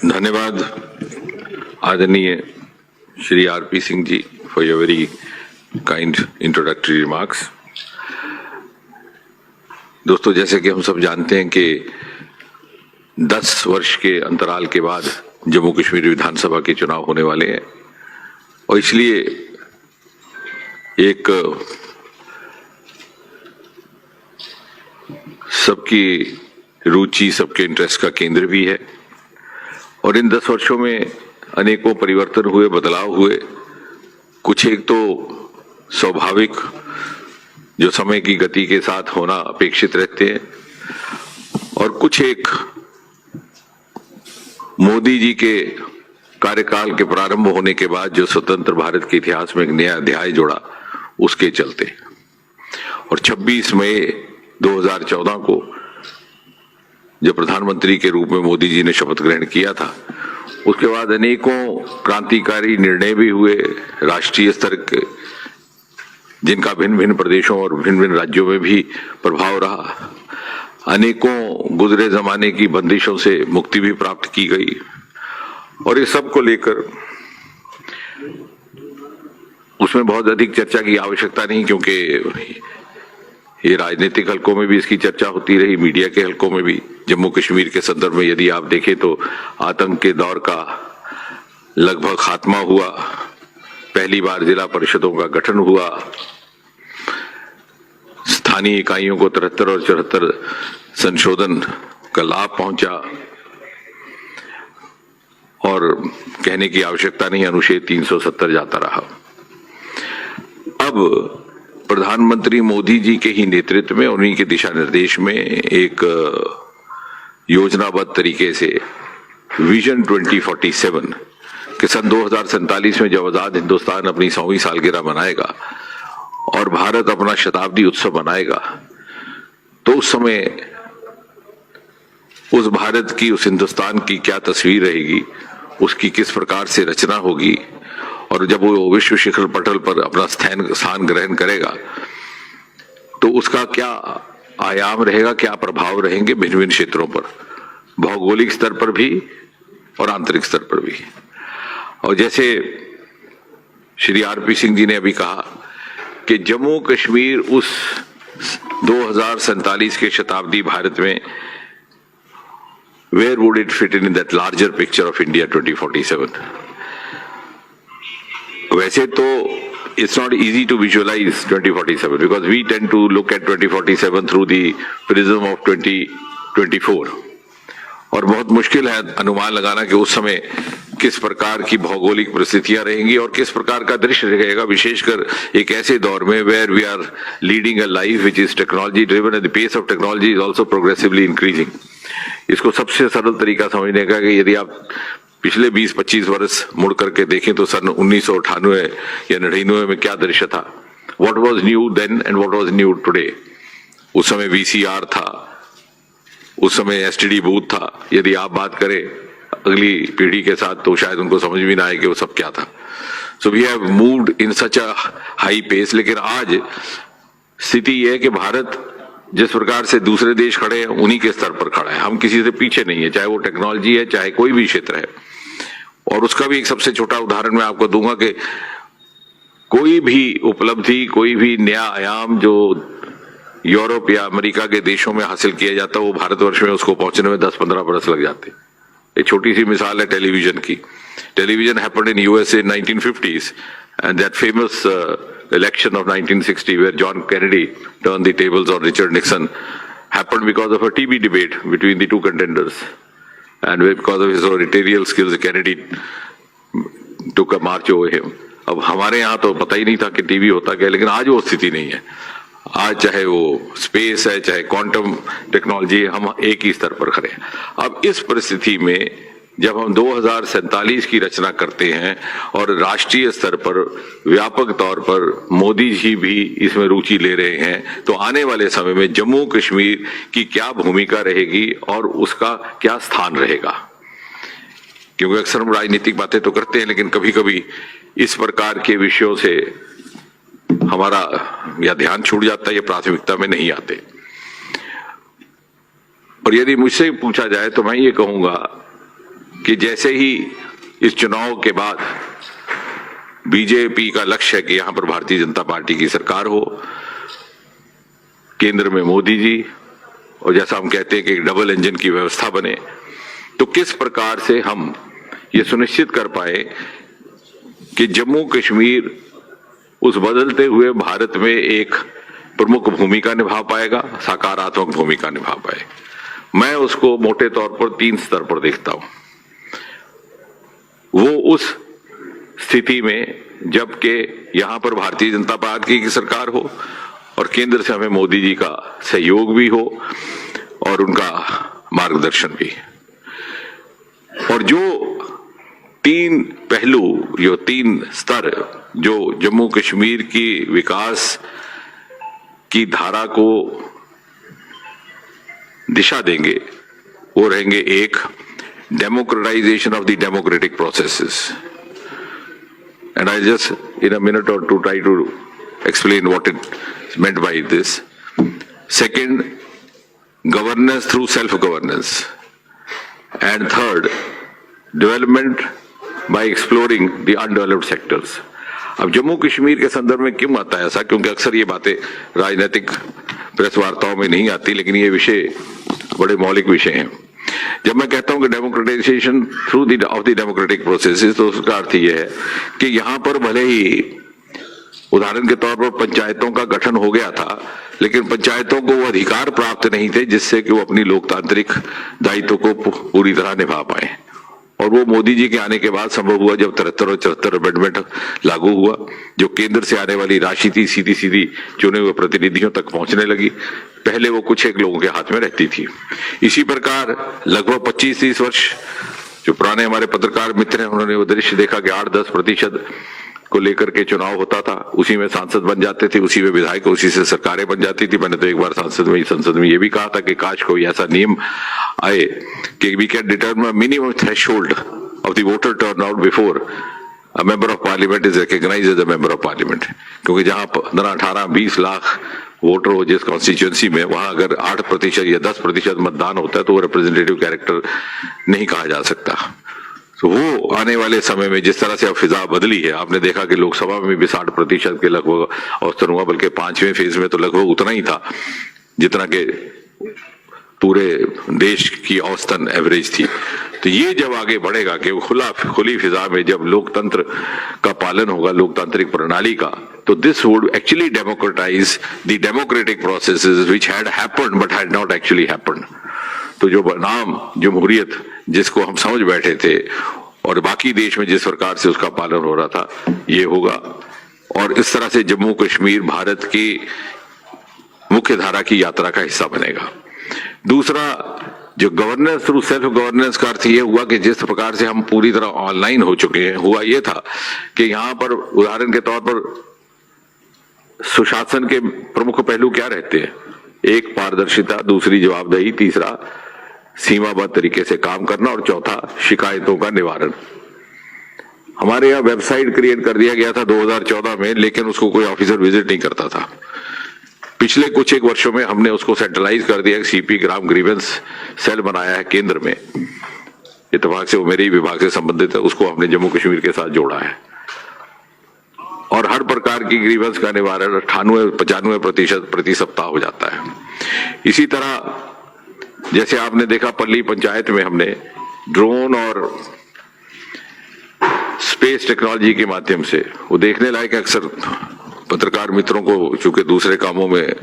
धन्यवाद आदरणीय Shri RP Singh ji for your very kind introductory remarks. दोस्तों, जैसे कि हम सब जानते हैं कि 10 वर्ष के अंतराल के बाद जम्मू कश्मीर विधानसभा के चुनाव होने वाले हैं और इसलिए एक सबकी रुचि, सबके इंटरेस्ट का केंद्र भी है और इन 10 वर्षों में अनेकों परिवर्तन हुए, बदलाव हुए। कुछ एक तो स्वाभाविक जो समय की गति के साथ होना अपेक्षित रहते हैं और कुछ एक मोदी जी के कार्यकाल के प्रारंभ होने के बाद जो स्वतंत्र भारत के इतिहास में एक नया अध्याय जोड़ा उसके चलते। और 26 मई 2014 को जब प्रधानमंत्री के रूप में मोदी जी ने शपथ ग्रहण किया था, उसके बाद अनेकों क्रांतिकारी निर्णय भी हुए राष्ट्रीय स्तर के, जिनका भिन्न भिन्न प्रदेशों और भिन्न भिन्न राज्यों में भी प्रभाव रहा। अनेकों गुजरे जमाने की बंदिशों से मुक्ति भी प्राप्त की गई और इस सब को लेकर उसमें बहुत अधिक चर्चा की आवश्यकता नहीं, क्योंकि ये राजनीतिक हलकों में भी इसकी चर्चा होती रही, मीडिया के हलकों में भी। जम्मू कश्मीर के संदर्भ में यदि आप देखें तो आतंक के दौर का लगभग खात्मा हुआ, पहली बार जिला परिषदों का गठन हुआ, स्थानीय इकाइयों को 73 और 74 संशोधन का लाभ पहुंचा और कहने की आवश्यकता नहीं, अनुच्छेद 370 जाता रहा। अब प्रधानमंत्री मोदी जी के ही नेतृत्व में, उन्हीं के दिशा निर्देश में एक योजनाबद्ध तरीके से विजन 2047 के सन 2047 में जब आजाद हिंदुस्तान अपनी 100वीं सालगिरह मनाएगा और भारत अपना शताब्दी उत्सव मनाएगा, तो उस समय उस भारत की, उस हिंदुस्तान की क्या तस्वीर रहेगी, उसकी किस प्रकार से रचना होगी और जब वो विश्व शिखर पटल पर अपना स्थान ग्रहण करेगा तो उसका क्या आयाम रहेगा, क्या प्रभाव रहेंगे भिन्न भिन्न क्षेत्रों पर, भौगोलिक स्तर पर भी और आंतरिक स्तर पर भी। और जैसे श्री आरपी सिंह जी ने अभी कहा कि जम्मू कश्मीर उस 2047 के शताब्दी भारत में where would it fit in that larger picture of India 2047? वैसे तो it's not easy to visualize 2047 because we tend to look at 2047 through the prism of 2024 और बहुत मुश्किल है अनुमान लगाना कि उस समय किस प्रकार की भौगोलिक परिस्थितियां रहेंगी और किस प्रकार का दृश्य रहेगा, विशेषकर एक ऐसे दौर में where we are leading a life which is technology driven and the pace of technology is also progressively increasing। इसको सबसे सरल तरीका समझने का कि यदि आप पिछले 20-25 वर्ष मुड़ करके देखें तो सन 1998 या 99 में क्या दृश्य था, what was new then and what was new today. उस समय वीसीआर था, उस समय एसटीडी बूथ था। यदि आप बात करें अगली पीढ़ी के साथ तो शायद उनको समझ भी ना आए कि वो सब क्या था। So we have moved in such a high pace. लेकिन आज स्थिति यह है कि भारत जिस प्रकार से दूसरे देश खड़े हैं उन्हीं के स्तर पर खड़ा है, हम किसी से पीछे नहीं है, चाहे वो टेक्नोलॉजी है, चाहे कोई भी क्षेत्र है। और उसका भी एक सबसे छोटा उदाहरण मैं आपको दूंगा कि कोई भी उपलब्धि, कोई भी नया आयाम जो यूरोप या अमेरिका के देशों में हासिल किया जाता है वो भारतवर्ष में उसको पहुंचने में 10-15 बरस लग जाते। एक छोटी सी मिसाल है टेलीविजन की। Television happened in USA in 1950s and that famous election of 1960 where John Kennedy turned the tables on Richard Nixon happened because of a TV debate between the two contenders and because of his oratorial skills Kennedy took a march over him। अब हमारे यहाँ तो पता ही नहीं था कि TV होता क्या, लेकिन आज वो स्थिति नहीं है। आज चाहे वो स्पेस है, चाहे क्वांटम टेक्नोलॉजी है, हम एक ही स्तर पर खड़े हैं। अब इस परिस्थिति में जब हम 2047 की रचना करते हैं और राष्ट्रीय स्तर पर व्यापक तौर पर मोदी जी भी इसमें रुचि ले रहे हैं, तो आने वाले समय में जम्मू कश्मीर की क्या भूमिका रहेगी और उसका क्या स्थान रहेगा। क्योंकि अक्सर हम राजनीतिक बातें तो करते हैं, लेकिन कभी कभी इस प्रकार के विषयों से हमारा या ध्यान छूट जाता है या प्राथमिकता में नहीं आते। और यदि मुझसे पूछा जाए तो मैं ये कहूंगा कि जैसे ही इस चुनाव के बाद बीजेपी का लक्ष्य है कि यहां पर भारतीय जनता पार्टी की सरकार हो, केंद्र में मोदी जी, और जैसा हम कहते हैं कि डबल इंजन की व्यवस्था बने, तो किस प्रकार से हम ये सुनिश्चित कर पाए कि जम्मू कश्मीर उस बदलते हुए भारत में एक प्रमुख भूमिका निभा पाएगा, सकारात्मक भूमिका निभा पाए। मैं उसको मोटे तौर पर 3 स्तर पर देखता हूं। वो उस स्थिति में जबकि यहां पर भारतीय जनता पार्टी की सरकार हो और केंद्र से हमें मोदी जी का सहयोग भी हो और उनका मार्गदर्शन भी, और जो 3 पहलू, जो 3 स्तर जो जम्मू कश्मीर की विकास की धारा को दिशा देंगे, वो रहेंगे। 1, democratisation of the democratic processes, and I'll just in a minute or two try to explain what it's meant by this. Second, governance through self-governance. And third, development by exploring the undeveloped sectors. अब जम्मू कश्मीर के संदर्भ में क्यों आता है ऐसा? क्योंकि अक्सर ये बातें राजनीतिक प्रेस वार्ताओं में नहीं आती, लेकिन ये विषय बड़े मौलिक विषय हैं। जब मैं कहता हूं कि democratisation through of the democratic processes, तो उसका अर्थ यह है कि यहां पर भले ही उदाहरण के तौर पर पंचायतों का गठन हो गया था, लेकिन पंचायतों को वो अधिकार प्राप्त नहीं थे जिससे कि वो अपनी लोकतांत्रिक दायित्व को पूरी तरह निभा पाए। और वो मोदी जी के आने के बाद संभव हुआ जब 73 और 74 अमेंडमेंट लागू हुआ, जो केंद्र से आने वाली राशि थी सीधी सीधी चुने हुए प्रतिनिधियों तक पहुंचने लगी। पहले वो कुछ एक लोगों के हाथ में रहती थी। इसी प्रकार लगभग 25-30 वर्ष जो पुराने हमारे पत्रकार मित्र हैं, उन्होंने वो दृश्य देखा कि 8-10% को लेकर के चुनाव होता था, उसी में सांसद बन जाते थे, उसी में विधायक, उसी से सरकारें बन जाती थी। मैंने तो एक बार संसद में ये भी कहा था कि काश कोई ऐसा नियम आए कि we can determine minimum threshold of the voter turnout before a member of parliament is recognised as a member of parliament. क्योंकि जहां 15, 18, 20 लाख वोटर हो जिस कॉन्स्टिट्यूएंसी में, वहां अगर 8% या 10% मतदान होता है तो वो रिप्रेजेंटेटिव कैरेक्टर नहीं कहा जा सकता। तो वो आने वाले समय में जिस तरह से अब फिजा बदली है, आपने देखा कि लोकसभा में भी 60% के लगभग औसतन हुआ, बल्कि 5वें फेज में तो लगभग उतना ही था जितना के पूरे देश की औसतन एवरेज थी। तो ये जब आगे बढ़ेगा कि खुली फिजा में जब लोकतंत्र का पालन होगा, लोकतांत्रिक प्रणाली का, तो this would actually democratise the democratic processes which had happened but had not actually happened. तो जो नाम जमहूरियत जिसको हम समझ बैठे थे और बाकी देश में जिस प्रकार से उसका पालन हो रहा था, ये होगा। और इस तरह से जम्मू कश्मीर भारत की मुख्य धारा की यात्रा का हिस्सा बनेगा। दूसरा, जो गवर्नेंस थ्रू सेल्फ गवर्नेंस का अर्थ ये हुआ कि जिस प्रकार से हम पूरी तरह ऑनलाइन हो चुके हैं, हुआ ये था कि यहां पर उदाहरण के तौर पर सुशासन के प्रमुख पहलू क्या रहते हैं? एक, पारदर्शिता, दूसरी जवाबदेही, तीसरा सीमाबद्ध तरीके से काम करना, और चौथा शिकायतों का निवारण। हमारे यहाँ वेबसाइट क्रिएट कर दिया गया था 2014 में, लेकिन उसको कोई ऑफिसर विजिट नहीं करता था। पिछले कुछ एक वर्षों में हमने उसको सेंट्रलाइज कर दिया, सीपी ग्राम ग्रीवेंस सेल बनाया है केंद्र में, इत्तेफाक से वो मेरे ही विभाग से संबंधित है, उसको हमने जम्मू कश्मीर के साथ जोड़ा है। और हर प्रकार की ग्रीवेंस का निवारण 98-95% प्रति सप्ताह हो जाता है। इसी तरह जैसे आपने देखा पल्ली पंचायत में हमने ड्रोन और स्पेस टेक्नोलॉजी के माध्यम से, वो देखने लायक अक्सर पत्रकार मित्रों को चूंकि दूसरे कामों में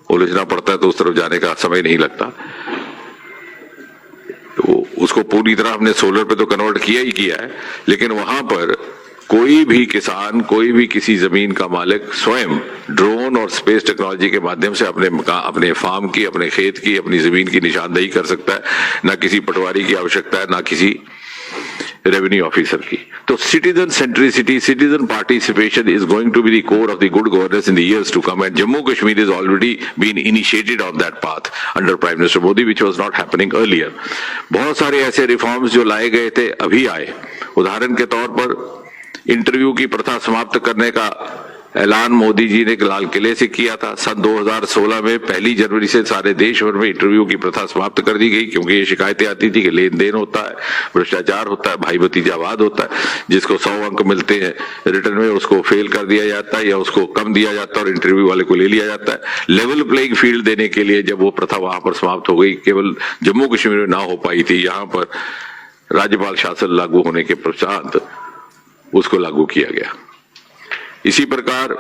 उलझना पड़ता है तो उस तरफ जाने का समय नहीं लगता, तो उसको पूरी तरह हमने सोलर पे तो कन्वर्ट किया ही किया है। लेकिन वहां पर कोई भी किसान, कोई भी किसी जमीन का मालिक स्वयं ड्रोन और स्पेस टेक्नोलॉजी के माध्यम से अपने फार्म की, अपने खेत की, अपनी जमीन की निशानदेही कर सकता है। ना किसी पटवारी की आवश्यकता है, ना किसी रेवेन्यू ऑफिसर की। तो citizen centricity, citizen participation is going to be the core of the good governance in the years to come, and Jammu Kashmir has already been initiated on that path under Prime Minister Modi, which was not happening earlier. बहुत सारे ऐसे reforms जो लाए गए थे अभी आए। उदाहरण के तौर पर इंटरव्यू की प्रथा समाप्त करने का ऐलान मोदी जी ने लाल किले से किया था। सन 2016 में 1 जनवरी से सारे देश भर में इंटरव्यू की प्रथा समाप्त कर दी गई, क्योंकि ये शिकायतें आती थी कि लेन देन होता है, भ्रष्टाचार होता है, भाई भतीजावाद होता है, जिसको 100 अंक मिलते हैं रिटर्न में उसको फेल कर दिया जाता है या उसको कम दिया जाता है और इंटरव्यू वाले को ले लिया जाता है। लेवल प्लेइंग फील्ड देने के लिए जब वो प्रथा वहां पर समाप्त हो गई, केवल जम्मू कश्मीर में ना हो पाई थी, यहाँ पर राज्यपाल शासन लागू होने के पश्चात उसको लागू किया गया। इसी प्रकार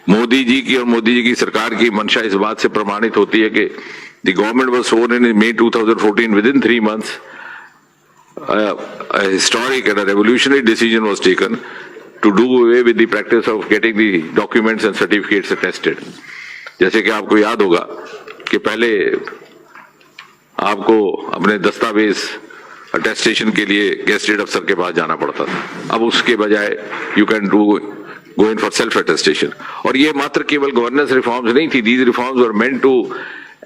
मोदी जी की और मोदी जी की सरकार की मंशा इस बात से प्रमाणित होती है कि द गवर्नमेंट वाज स्worn in May 2014 within 3 months. A historic and a revolutionary decision was taken to do away with the practice of getting the documents and certificates attested. जैसे कि आपको याद होगा कि पहले आपको अपने दस्तावेज अटेस्टेशन के लिए गेस्टेड अफसर के पास जाना पड़ता था, अब उसके बजाय you can go in for self attestation. और ये मात्र केवल गवर्नेंस रिफॉर्म्स नहीं थी, these reforms were meant to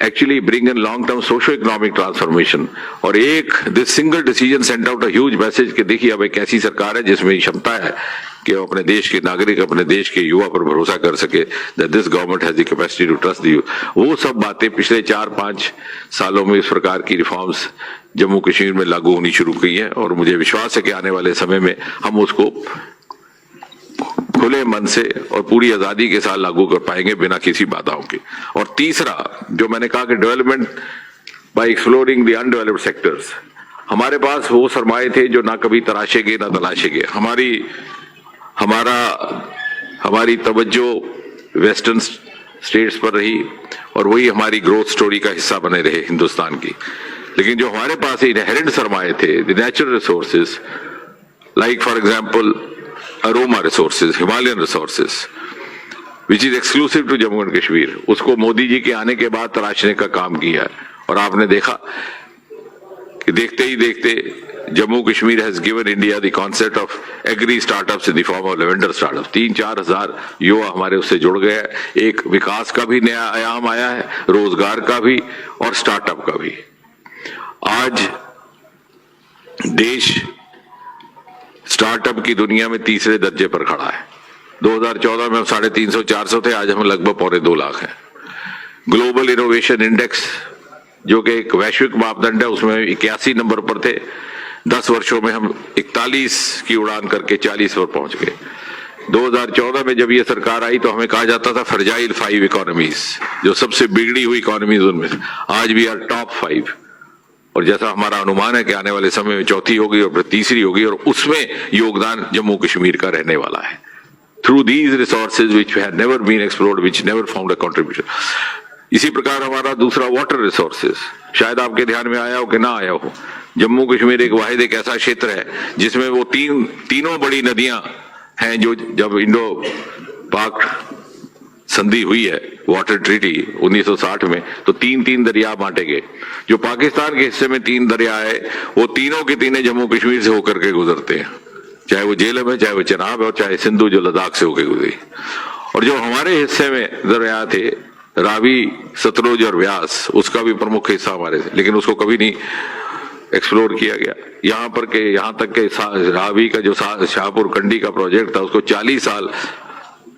actually bring in long-term socio-economic transformation। और एक this single decision send out a huge message कि देखिए अब एक ऐसी सरकार है जिसमें क्षमता है कि वो अपने देश के नागरिक, अपने देश के युवा पर भरोसा कर सके, that this government has the capacity to trust the youth। वो सब बातें पिछले 4-5 सालों में इस प्रकार की रिफॉर्म्स जम्मू कश्मीर में लागू होनी शुरू की हैं और मुझे विश्वास है कि आने वाले समय में हम उसको खुले मन से और पूरी आजादी के साथ लागू कर पाएंगे बिना किसी बाधाओं के। और तीसरा जो मैंने कहा कि development bye exploring the undeveloped sectors, हमारे पास वो सरमाए थे जो ना कभी तराशेंगे ना तलाशेंगे। हमारी तवज्जो वेस्टर्न स्टेट्स पर रही और वही हमारी ग्रोथ स्टोरी का हिस्सा बने रहे हिंदुस्तान की। लेकिन जो हमारे पास इनहेरेंट सरमाए थे, the natural resources, like for example aroma resources, Himalayan resources, which is exclusive to Jammu and Kashmir, उसको मोदी जी के आने के बाद तराशने का काम किया है। और आपने देखा कि देखते ही देखते Jammu Kashmir has given India the concept of agri startups in the form of lavender startup. 3-4 हजार युवा हमारे उससे जुड़ गए हैं। एक विकास का भी नया आयाम आया है, रोजगार का भी और स्टार्टअप का भी। आज देश स्टार्टअप की दुनिया में तीसरे दर्जे पर खड़ा है। 2014 में हम 350-400 थे, आज हम लगभग 2.25 लाख हैं। ग्लोबल इनोवेशन इंडेक्स जो कि एक वैश्विक मापदंड है, उसमें 81 नंबर पर थे। 10 वर्षों में हम 41 की उड़ान करके 40 पर पहुंच गए। 2014 में जब ये सरकार आई तो हमें कहा जाता था फ्रजाइल 5 इकोनॉमीज, जो सबसे बिगड़ी हुई इकोनॉमीज उनमें। आज भी आर टॉप 5 और जैसा हमारा अनुमान है कि आने वाले समय में चौथी होगी और फिर तीसरी होगी और उसमें योगदान जम्मू कश्मीर का रहने वाला है। Through these resources which had never been explored, which never found a contribution. इसी प्रकार हमारा दूसरा वाटर रिसोर्सेज, शायद आपके ध्यान में आया हो कि ना आया हो, जम्मू कश्मीर एक वाहिद एक ऐसा क्षेत्र है जिसमें वो तीनों बड़ी नदियां हैं जो जब इंडो पाक संधि हुई है, वाटर ट्रीटी 1960 में, तो 3 दरिया बांटे गए। जो पाकिस्तान के हिस्से में 3 दरिया है, वो तीनों के तीनों जम्मू कश्मीर से होकर के गुजरते हैं, चाहे वो झेलम है, चाहे वो चनाब है और चाहे सिंधु जो लद्दाख से होकर गुजरी। और जो हमारे हिस्से में दरिया थे, रावी, सतलुज और व्यास, उसका भी प्रमुख हिस्सा हमारे से, लेकिन उसको कभी नहीं एक्सप्लोर किया गया। यहाँ तक के रावी का जो शाहपुर कंडी का प्रोजेक्ट था, उसको 40 साल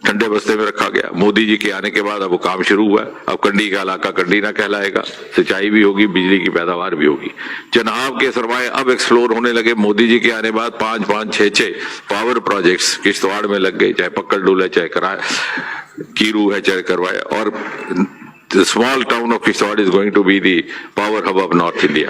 ठंडे बस्ते में रखा गया। मोदी जी के आने के बाद अब वो काम शुरू हुआ। अब कंडी का इलाका कंडी ना कहलाएगा, सिंचाई भी होगी, बिजली की पैदावार भी होगी। चनाब के सरमाए अब एक्सप्लोर होने लगे। मोदी जी के आने बाद 5-5, 6-6 पावर प्रोजेक्ट्स किश्तवाड़ में लग गए, चाहे पक्कड़ डुल है, चाहे कीरू है, चाहे करवाए। और the small town of Kishtwar is going to be the power hub of North India.